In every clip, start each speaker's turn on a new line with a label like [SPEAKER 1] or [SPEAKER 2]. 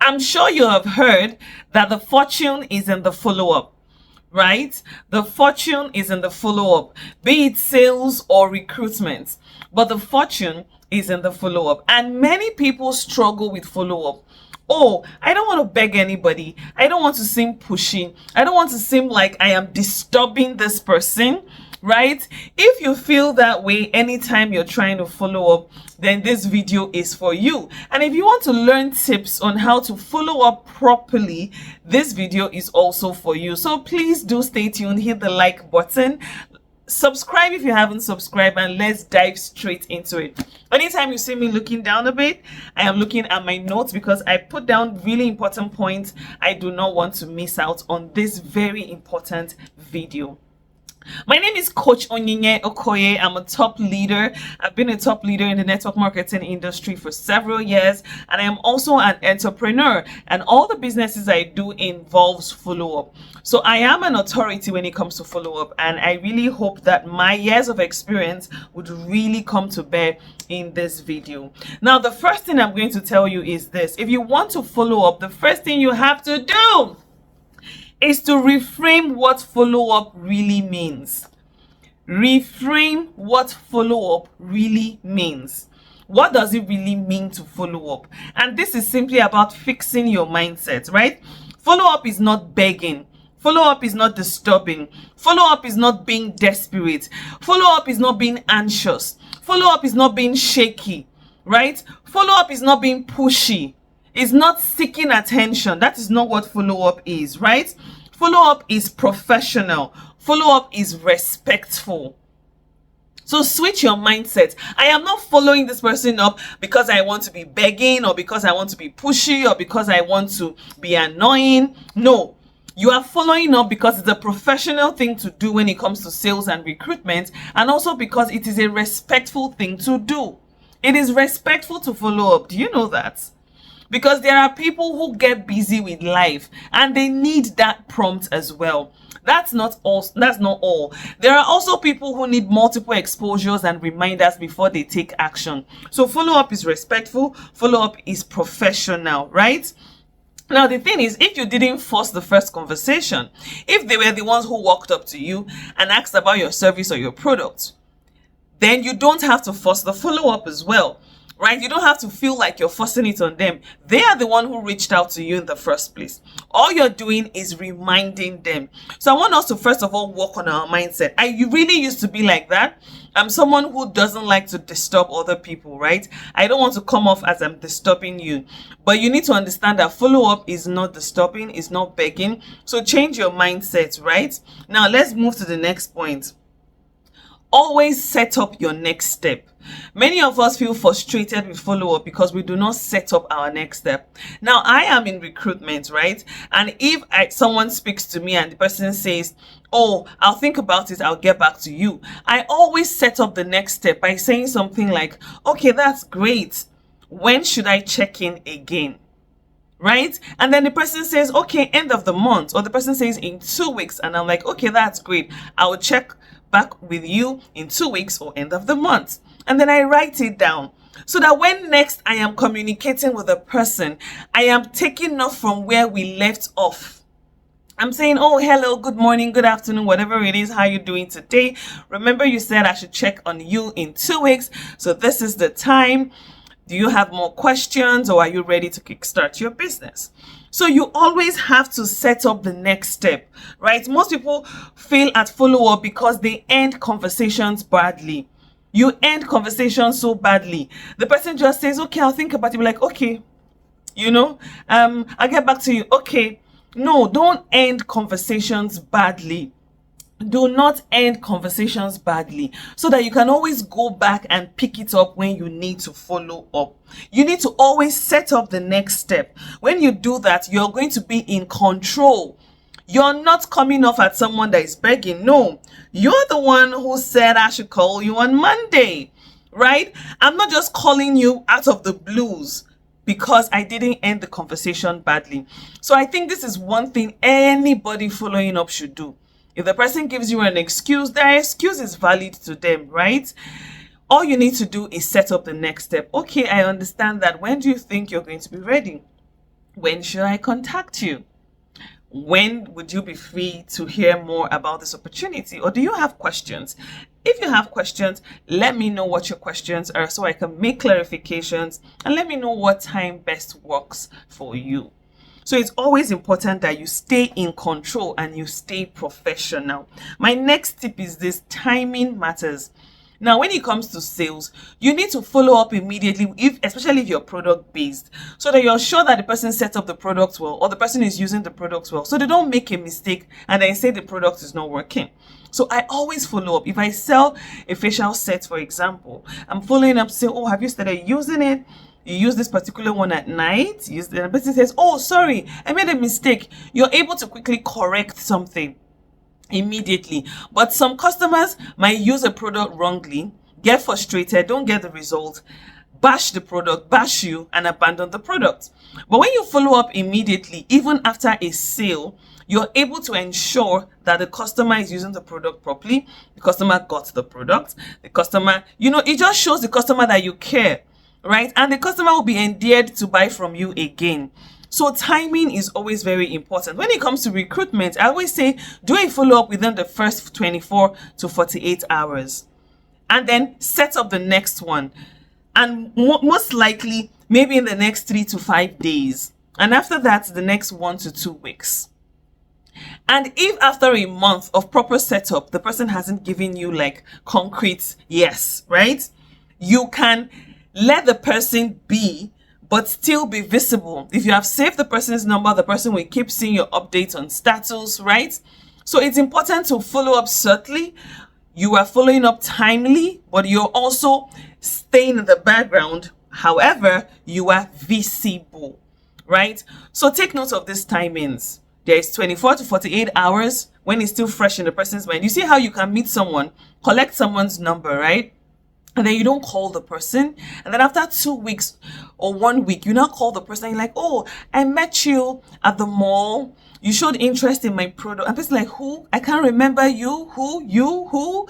[SPEAKER 1] I'm sure you have heard that the fortune is in the follow-up, right? The fortune is in the follow-up, be it sales or recruitment, but the fortune is in the follow-up. And many people struggle with follow-up. Oh, I don't want to beg anybody. I don't want to seem pushy. I don't want to seem like I am disturbing this person, right? If you feel that way anytime you're trying to follow up, then this video is for you. And if you want to learn tips on how to follow up properly, this video is also for you. So please do stay tuned, hit the like button, subscribe if you haven't subscribed, and let's dive straight into it. Anytime you see me looking down a bit, I am looking at my notes because I put down really important points I do not want to miss out on this very important video. My name is Coach Onyinye Okoye. I'm a top leader. I've been a top leader in the network marketing industry for several years, and I am also an entrepreneur, and all the businesses I do involves follow-up. So I am an authority when it comes to follow-up, and I really hope that my years of experience would really come to bear in this video. Now, the first thing I'm going to tell you is this. If you want to follow up, the first thing you have to do is to reframe what follow-up really means. Reframe what follow-up really means. What does it really mean to follow up? And this is simply about fixing your mindset, right? Follow-up is not begging. Follow-up is not disturbing. Follow-up is not being desperate. Follow-up is not being anxious. Follow-up is not being shaky, right? Follow-up is not being pushy. It's not seeking attention. That is not what follow-up is, right? Follow-up is professional. Follow-up is respectful. So switch your mindset. I am not following this person up because I want to be begging, or because I want to be pushy, or because I want to be annoying. No. You are following up because it's a professional thing to do when it comes to sales and recruitment, and also because it is a respectful thing to do. It is respectful to follow up. Do you know that? Because there are people who get busy with life and they need that prompt as well. That's not all. There are also people who need multiple exposures and reminders before they take action. So follow-up is respectful, follow-up is professional, right? Now, the thing is, if you didn't force the first conversation, if they were the ones who walked up to you and asked about your service or your product, then you don't have to force the follow-up as well. Right? You don't have to feel like you're forcing it on them. They are the one who reached out to you in the first place. All you're doing is reminding them. So I want us to first of all work on our mindset. I really used to be like that. I'm someone who doesn't like to disturb other people, right? I don't want to come off as I'm disturbing you. But you need to understand that follow-up is not disturbing, it's not begging. So change your mindset, right? Now let's move to the next point. Always set up your next step. Many of us feel frustrated with follow-up because we do not set up our next step. Now, I am in recruitment, right? And if someone speaks to me and the person says, oh, I'll think about it, I'll get back to you, I always set up the next step by saying something like, okay, that's great. When should I check in again? Right? And then the person says, okay, end of the month. Or the person says in 2 weeks. And I'm like, okay, that's great. I will check back with you in 2 weeks or end of the month. And then I write it down so that when next I am communicating with a person, I am taking off from where we left off. I'm saying, oh, hello, good morning, good afternoon, whatever it is, how you doing today? Remember you said I should check on you in 2 weeks. So this is the time. Do you have more questions, or are you ready to kickstart your business? So you always have to set up the next step, right? Most people fail at follow-up because they end conversations badly. You end conversations so badly. The person just says, okay, I'll think about it. Be like, okay, I'll get back to you. Okay. No, don't end conversations badly. Do not end conversations badly, so that you can always go back and pick it up when you need to follow up. You need to always set up the next step. When you do that, you're going to be in control. You're not coming off at someone that is begging. No, you're the one who said I should call you on Monday, right? I'm not just calling you out of the blues because I didn't end the conversation badly. So I think this is one thing anybody following up should do. If the person gives you an excuse, their excuse is valid to them, right? All you need to do is set up the next step. Okay, I understand that. When do you think you're going to be ready? When should I contact you? When would you be free to hear more about this opportunity? Or do you have questions? If you have questions, let me know what your questions are so I can make clarifications, and let me know what time best works for you. So it's always important that you stay in control and you stay professional. My next tip is this: timing matters. Now, when it comes to sales, you need to follow up immediately, especially if you're product based, so that you're sure that the person set up the product well, or the person is using the product well, so they don't make a mistake and then say the product is not working. So I always follow up. If I sell a facial set, for example, I'm following up, say, oh, have you started using it? You use this particular one at night. The person says, oh, sorry, I made a mistake. You're able to quickly correct something immediately. But some customers might use a product wrongly, get frustrated, don't get the result, bash the product, bash you, and abandon the product. But when you follow up immediately, even after a sale, you're able to ensure that the customer is using the product properly, the customer got the product, the customer, it just shows the customer that you care, right? And the customer will be endeared to buy from you again. So timing is always very important. When it comes to recruitment, I always say do a follow-up within the first 24 to 48 hours. And then set up the next one. And most likely, maybe in the next 3 to 5 days. And after that, the next 1 to 2 weeks. And if after a month of proper setup, the person hasn't given you like concrete yes, right? You can let the person be, but still be visible. If you have saved the person's number, the person will keep seeing your updates on status, right? So it's important to follow up subtly. You are following up timely, but you're also staying in the background. However, you are visible, right? So take note of these timings. There is 24 to 48 hours when it's still fresh in the person's mind. You see how you can meet someone, collect someone's number, right? And then you don't call the person. And then after 2 weeks or 1 week, you now call the person. You're like, oh, I met you at the mall. You showed interest in my product. And person's like, who? I can't remember you. Who? You? Who?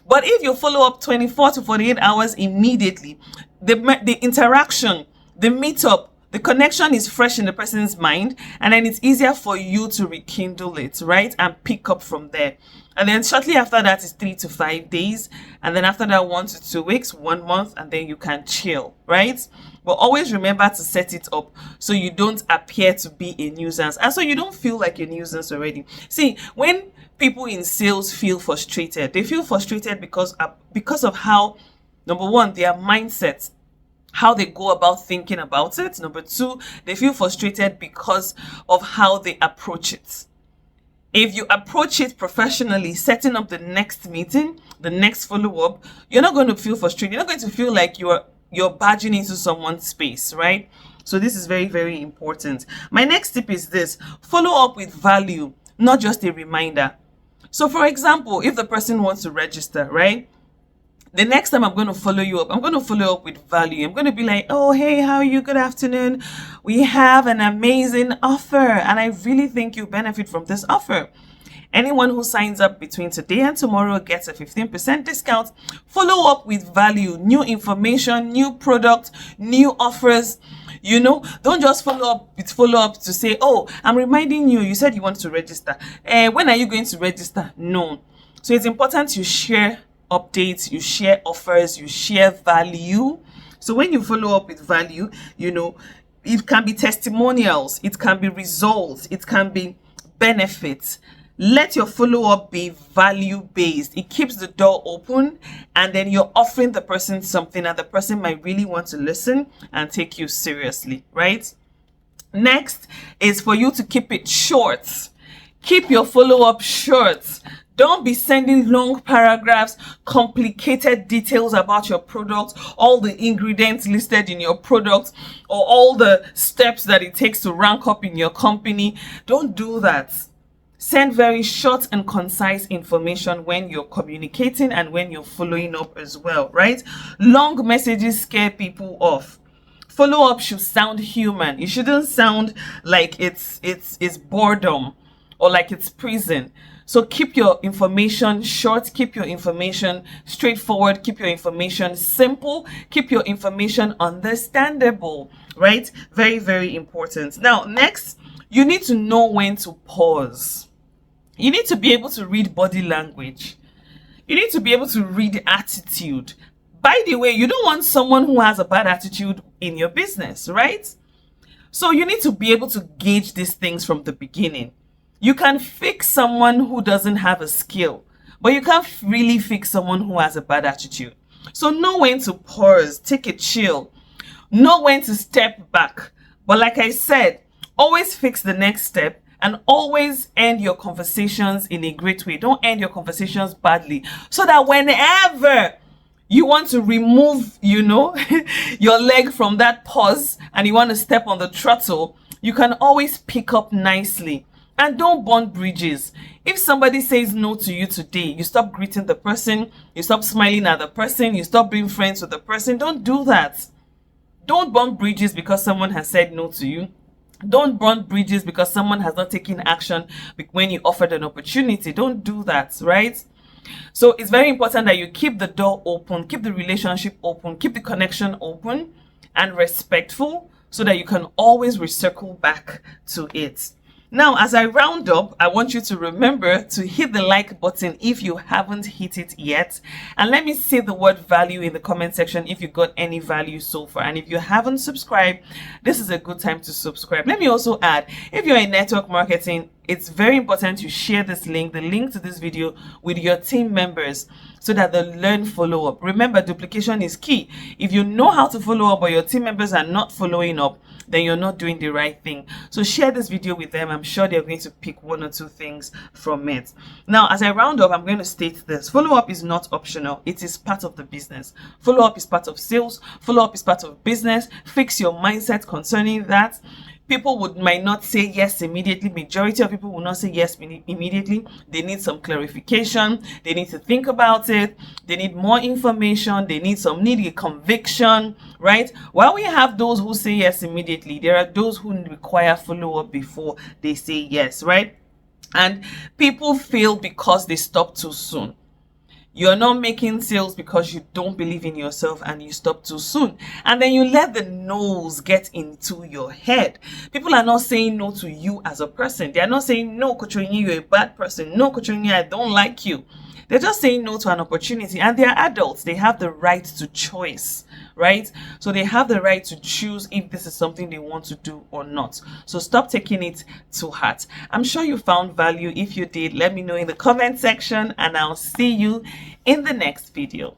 [SPEAKER 1] But if you follow up 24 to 48 hours immediately, the interaction, the meetup, the connection is fresh in the person's mind, and then it's easier for you to rekindle it, right? And pick up from there. And then shortly after that is 3 to 5 days. And then after that, 1 to 2 weeks, 1 month, and then you can chill, right? But always remember to set it up so you don't appear to be a nuisance. And so you don't feel like a nuisance already. See, when people in sales feel frustrated, they feel frustrated because of how, number one, their mindset, how they go about thinking about it. Number two, they feel frustrated because of how they approach it. If you approach it professionally, setting up the next meeting, the next follow-up, you're not going to feel frustrated. You're not going to feel like you're barging into someone's space, right? So this is very, very important. My next tip is this: follow up with value, not just a reminder. So for example, if the person wants to register, right? The next time I'm going to follow you up, I'm going to follow up with value. I'm going to be like, oh, hey, how are you? Good afternoon. We have an amazing offer, and I really think you benefit from this offer. Anyone who signs up between today and tomorrow gets a 15% discount. Follow up with value, new information, new product, new offers. Don't just follow up to say, oh, I'm reminding you, you said you want to register. When are you going to register? No. So it's important you share updates, you share offers, you share value. So when you follow up with value, it can be testimonials, it can be results, it can be benefits. Let your follow-up be value-based. It keeps the door open, and then you're offering the person something, and the person might really want to listen and take you seriously, right? Next is for you to keep it short. Keep your follow-up short. Don't be sending long paragraphs, complicated details about your product, all the ingredients listed in your product, or all the steps that it takes to rank up in your company. Don't do that. Send very short and concise information when you're communicating and when you're following up as well, right? Long messages scare people off. Follow-up should sound human. It shouldn't sound like it's boredom or like it's prison. So keep your information short, keep your information straightforward, keep your information simple, keep your information understandable. right? Very, very important. Now, next, you need to know when to pause. You need to be able to read body language. You need to be able to read attitude. By the way, you don't want someone who has a bad attitude in your business, right? So you need to be able to gauge these things from the beginning. You can fix someone who doesn't have a skill, but you can't really fix someone who has a bad attitude. So know when to pause, take a chill, know when to step back. But like I said, always fix the next step and always end your conversations in a great way. Don't end your conversations badly, so that whenever you want to remove, your leg from that pause and you want to step on the throttle, you can always pick up nicely. And don't burn bridges. If somebody says no to you today, you stop greeting the person, you stop smiling at the person, you stop being friends with the person. Don't do that. Don't burn bridges because someone has said no to you. Don't burn bridges because someone has not taken action when you offered an opportunity. Don't do that, right? So it's very important that you keep the door open, keep the relationship open, keep the connection open and respectful, so that you can always recircle back to it. Now, as I round up, I want you to remember to hit the like button if you haven't hit it yet. And let me say the word value in the comment section if you got any value so far. And if you haven't subscribed, this is a good time to subscribe. Let me also add, if you're in network marketing, it's very important you share this link, the link to this video, with your team members so that they learn follow up. Remember, duplication is key. If you know how to follow up but your team members are not following up, then you're not doing the right thing. So share this video with them. I'm sure they're going to pick one or two things from it. Now, as I round up, I'm going to state this. Follow up is not optional. It is part of the business. Follow up is part of sales. Follow up is part of business. Fix your mindset concerning that. People might not say yes immediately. Majority of people will not say yes immediately. They need some clarification. They need to think about it. They need more information. They need a conviction, right? While we have those who say yes immediately, there are those who require follow-up before they say yes, right? And people fail because they stop too soon. You're not making sales because you don't believe in yourself and you stop too soon. And then you let the no's get into your head. People are not saying no to you as a person. They are not saying, no, Coach Onyi, you're a bad person. No, Coach Onyi, I don't like you. They're just saying no to an opportunity. And they're adults. They have the right to choice, right? So they have the right to choose if this is something they want to do or not. So stop taking it to heart. I'm sure you found value. If you did, let me know in the comment section and I'll see you in the next video.